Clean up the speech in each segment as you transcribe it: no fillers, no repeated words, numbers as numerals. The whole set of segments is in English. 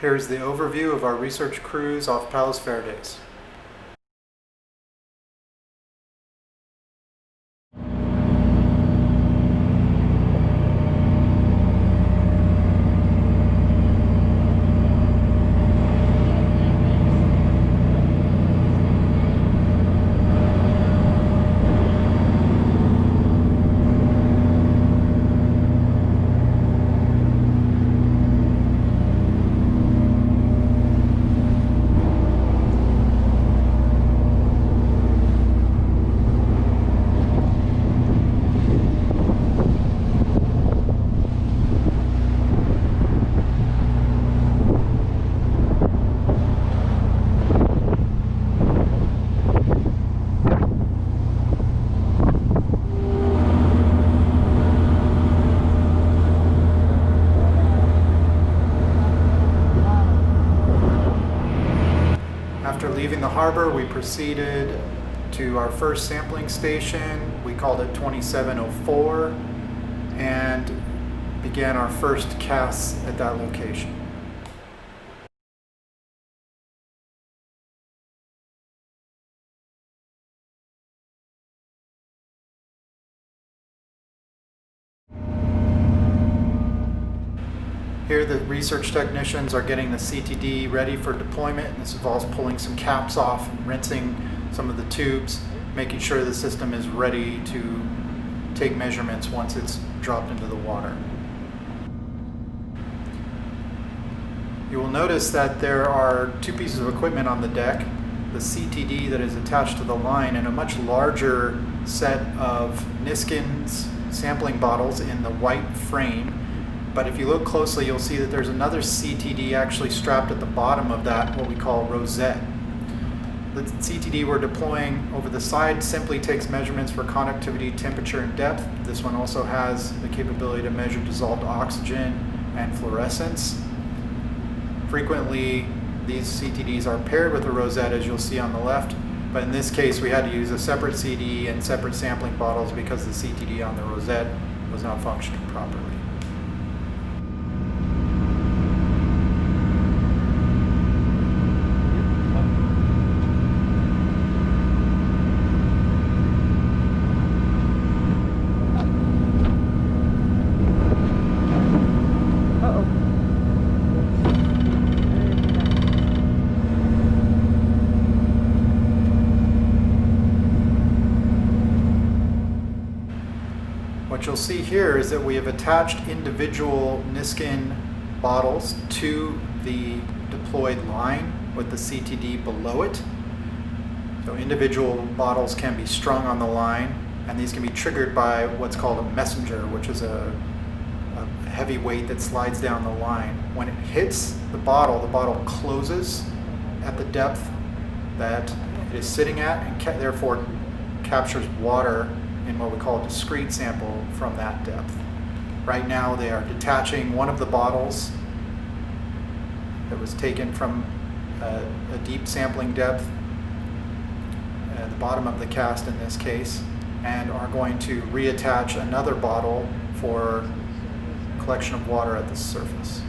Here's the overview of our research cruise off Palos Verdes. After leaving the harbor, we proceeded to our first sampling station. We called it 2704 and began our first casts at that location. Here the research technicians are getting the CTD ready for deployment, and this involves pulling some caps off, rinsing some of the tubes, making sure the system is ready to take measurements once it's dropped into the water. You will notice that there are two pieces of equipment on the deck, the CTD that is attached to the line and a much larger set of Niskin's sampling bottles in the white frame. But if you look closely, you'll see that there's another CTD actually strapped at the bottom of that, what we call rosette. The CTD we're deploying over the side simply takes measurements for conductivity, temperature, and depth. This one also has the capability to measure dissolved oxygen and fluorescence. Frequently, these CTDs are paired with a rosette, as you'll see on the left, but in this case we had to use a separate CD and separate sampling bottles because the CTD on the rosette was not functioning properly. What you'll see here is that we have attached individual Niskin bottles to the deployed line with the CTD below it. So individual bottles can be strung on the line, and these can be triggered by what's called a messenger, which is a heavy weight that slides down the line. When it hits the bottle closes at the depth that it is sitting at, and therefore captures water in what we call a discrete sample from that depth. Right now they are detaching one of the bottles that was taken from a deep sampling depth, at the bottom of the cast in this case, and are going to reattach another bottle for collection of water at the surface.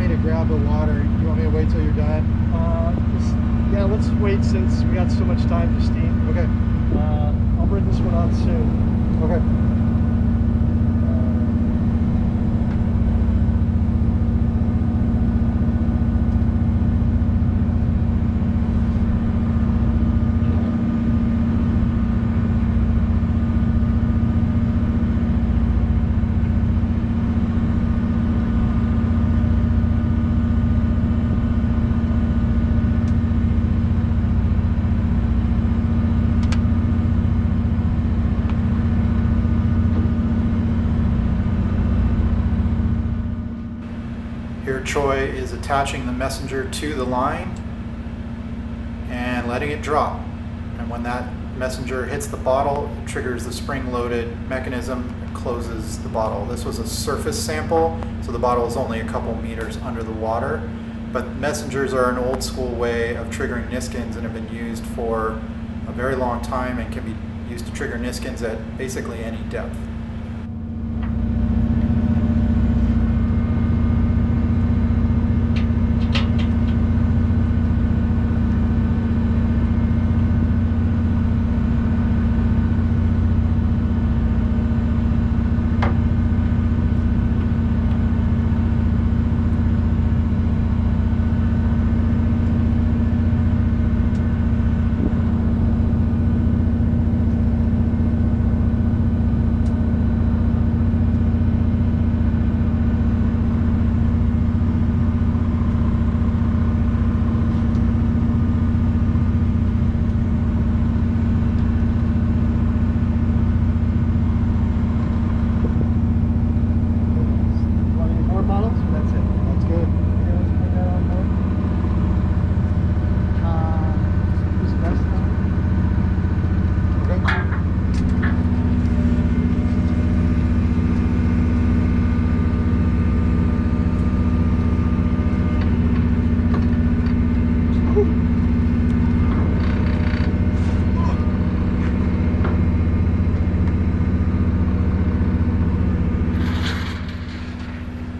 me to grab the water? Do you want me to wait till you're done? Yeah, let's wait since we got so much time to steam. Okay. I'll bring this one on soon. Okay. Here Troy is attaching the messenger to the line and letting it drop. And when that messenger hits the bottle, it triggers the spring-loaded mechanism and closes the bottle. This was a surface sample, so the bottle is only a couple meters under the water. But messengers are an old school way of triggering niskins and have been used for a very long time and can be used to trigger niskins at basically any depth.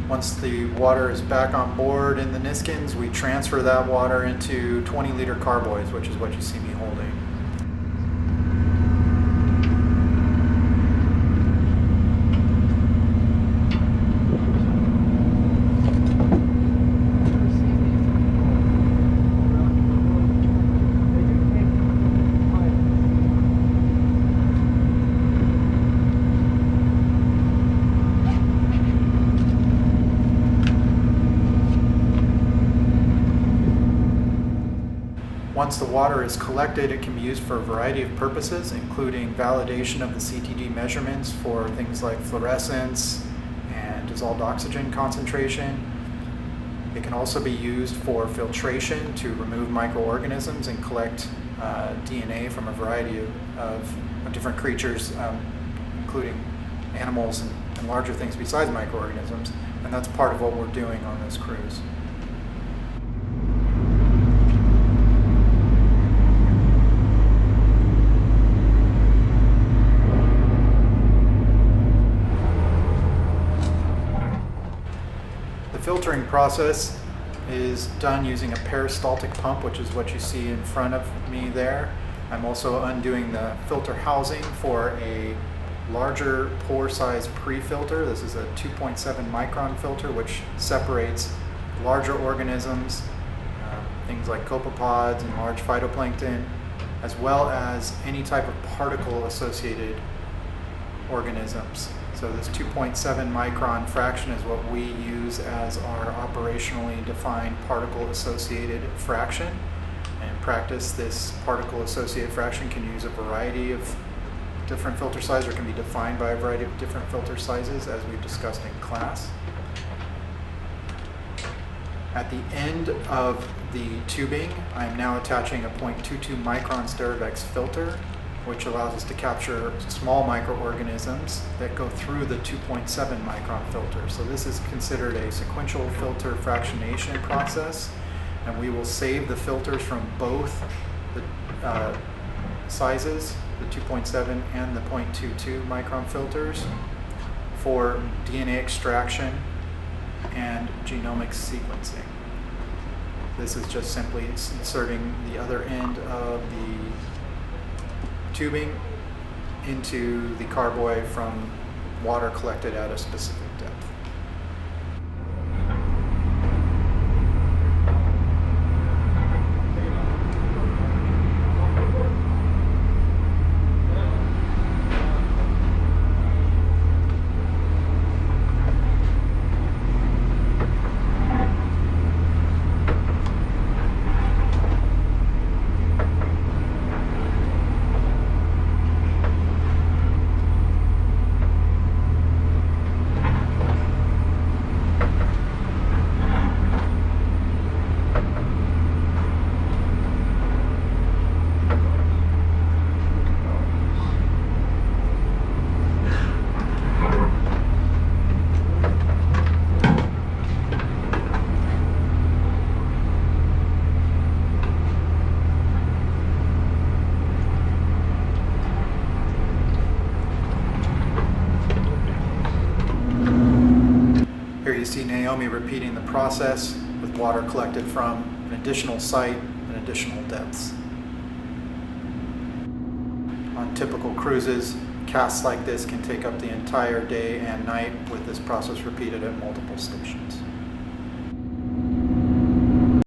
Once the water is back on board in the niskins, we transfer that water into 20-liter carboys, which is what you see me holding. Once the water is collected, it can be used for a variety of purposes, including validation of the CTD measurements for things like fluorescence and dissolved oxygen concentration. It can also be used for filtration to remove microorganisms and collect DNA from a variety of different creatures, including animals and larger things besides microorganisms. And that's part of what we're doing on this cruise. The filtering process is done using a peristaltic pump, which is what you see in front of me there. I'm also undoing the filter housing for a larger pore size pre-filter. This is a 2.7 micron filter, which separates larger organisms, things like copepods and large phytoplankton, as well as any type of particle associated organisms. So this 2.7 micron fraction is what we use as our operationally defined particle associated fraction. And in practice, this particle associated fraction can use a variety of different filter sizes, or can be defined by a variety of different filter sizes, as we've discussed in class. At the end of the tubing, I'm now attaching a 0.22 micron Sterivex filter, which allows us to capture small microorganisms that go through the 2.7 micron filter. So this is considered a sequential filter fractionation process, and we will save the filters from both the sizes, the 2.7 and the 0.22 micron filters, for DNA extraction and genomic sequencing. This is just simply inserting the other end of the tubing into the carboy from water collected at a specific depth. Here you see Naomi repeating the process with water collected from an additional site and additional depths. On typical cruises, casts like this can take up the entire day and night with this process repeated at multiple stations.